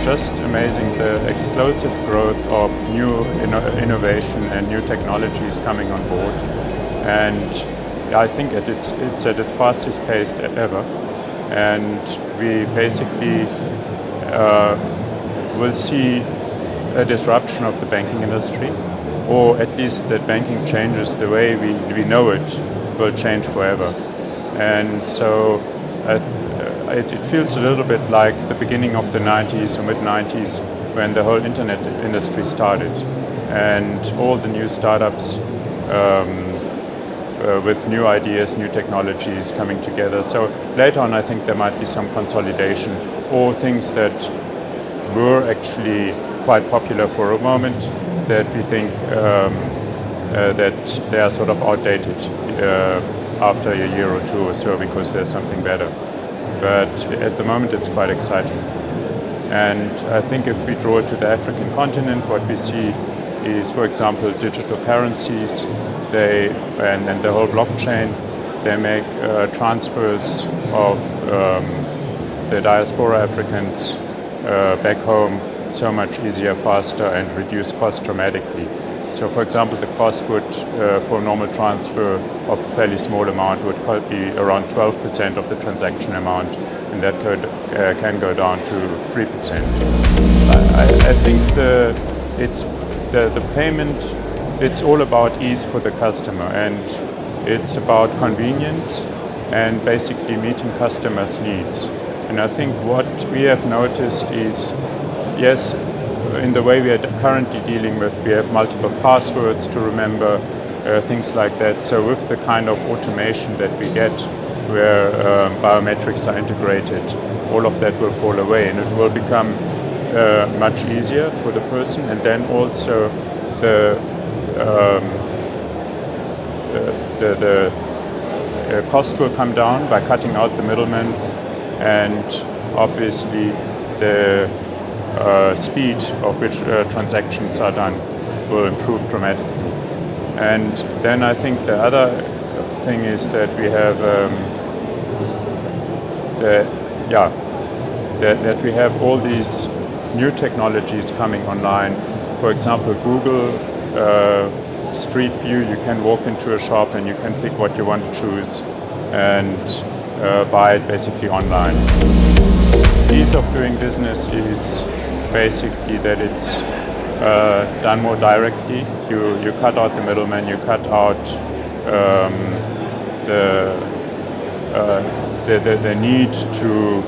just amazing, the explosive growth of new innovation and new technologies coming on board. And I think it's at its fastest pace ever. And we basically will see a disruption of the banking industry, or at least that banking changes the way we know it will change forever. And so it feels a little bit like the beginning of the 90s or mid-90s when the whole internet industry started, and all the new startups with new ideas, new technologies coming together. So later on I think there might be some consolidation, or things that were actually quite popular for a moment that we think that they are sort of outdated after a year or two or so, because there's something better. But at the moment it's quite exciting. And I think if we draw it to the African continent, what we see is, for example, digital currencies, and the whole blockchain. They make transfers of the diaspora Africans back home so much easier, faster, and reduce cost dramatically. So, for example, the cost would, for a normal transfer of a fairly small amount, would be around 12% of the transaction amount, and that can go down to 3%. I think the payment, it's all about ease for the customer, and it's about convenience and basically meeting customers' needs. And I think what we have noticed is, yes, in the way we are currently dealing with, we have multiple passwords to remember, things like that. So with the kind of automation that we get, where biometrics are integrated, all of that will fall away, and it will become much easier for the person. And then also the cost will come down by cutting out the middleman, and obviously the speed of which transactions are done will improve dramatically. And then I think the other thing is that we have that we have all these new technologies coming online. For example, Google Street View, you can walk into a shop and you can pick what you want to choose and buy it basically online. Ease of doing business is basically that it's done more directly. You cut out the middleman, you cut out the need to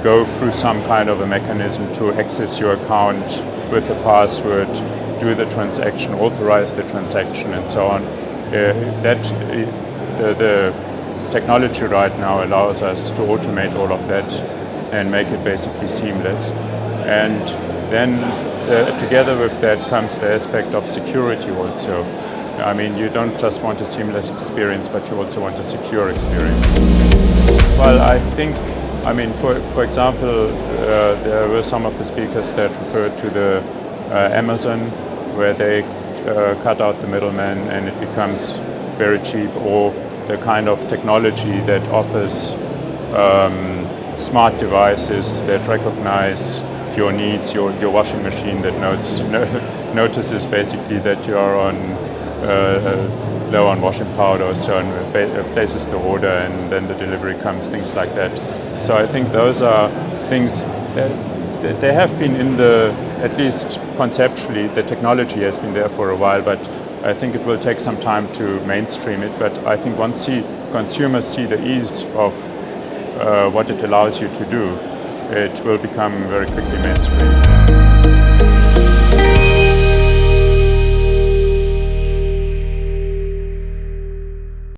go through some kind of a mechanism to access your account with a password, do the transaction, authorize the transaction, and so on. The technology right now allows us to automate all of that and make it basically seamless. And then together with that comes the aspect of security also. I mean, you don't just want a seamless experience, but you also want a secure experience. Well, I think, I mean, for example, there were some of the speakers that referred to the Amazon, where they cut out the middleman and it becomes very cheap, or the kind of technology that offers smart devices that recognize your needs, your washing machine that notices basically that you are on low on washing powder, so places the order and then the delivery comes, things like that. So I think those are things that they have been in the, at least conceptually, the technology has been there for a while, but I think it will take some time to mainstream it. But I think once consumers see the ease of what it allows you to do, it will become very quickly mainstream.